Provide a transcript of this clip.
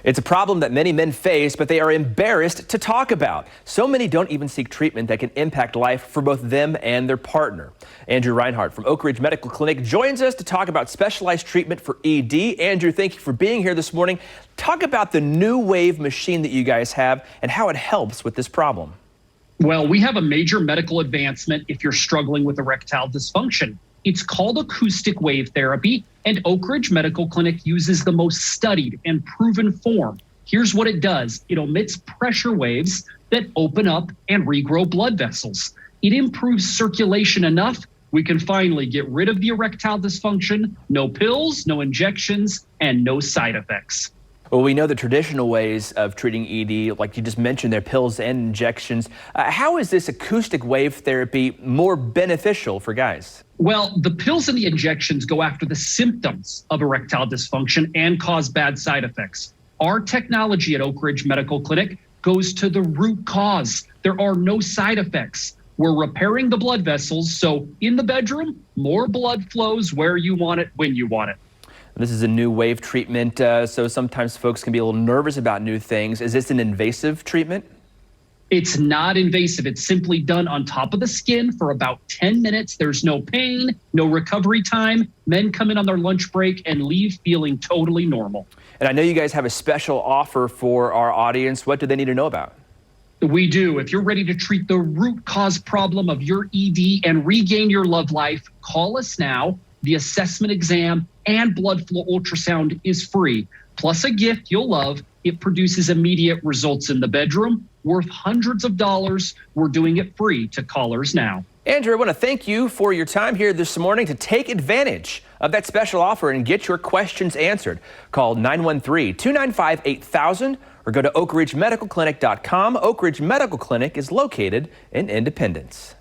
It's a problem that many men face, but they are embarrassed to talk about. So many don't even seek treatment that can impact life for both them and their partner. Andrew Rinehart from Oak Ridge Medical Clinic joins us to talk about specialized treatment for ED. Andrew, thank you for being here this morning. Talk about the new wave machine that you guys have and how it helps with this problem. Well, we have a major medical advancement if you're struggling with erectile dysfunction. It's called acoustic wave therapy, and Oak Ridge Medical Clinic uses the most studied and proven form. Here's what it does. It emits pressure waves that open up and regrow blood vessels. It improves circulation enough we can finally get rid of the erectile dysfunction. No pills, no injections, and no side effects. Well, we know the traditional ways of treating ED, like you just mentioned, they're pills and injections. How is this acoustic wave therapy more beneficial for guys? Well, the pills and the injections go after the symptoms of erectile dysfunction and cause bad side effects. Our technology at Oak Ridge Medical Clinic goes to the root cause. There are no side effects. We're repairing the blood vessels, so in the bedroom, more blood flows where you want it, when you want it. This is a new wave treatment, so sometimes folks can be a little nervous about new things. Is this an invasive treatment? It's not invasive. It's simply done on top of the skin for about 10 minutes. There's no pain, no recovery time. Men come in on their lunch break and leave feeling totally normal. And I know you guys have a special offer for our audience. What do they need to know about? We do. If you're ready to treat the root cause problem of your ED and regain your love life, call us now. The assessment exam and blood flow ultrasound is free. Plus a gift you'll love. It produces immediate results in the bedroom, worth hundreds of dollars. We're doing it free to callers now. Andrew, I want to thank you for your time here this morning to take advantage of that special offer and get your questions answered. Call 913-295-8000 or go to oakridgemedicalclinic.com. Oak Ridge Medical Clinic is located in Independence.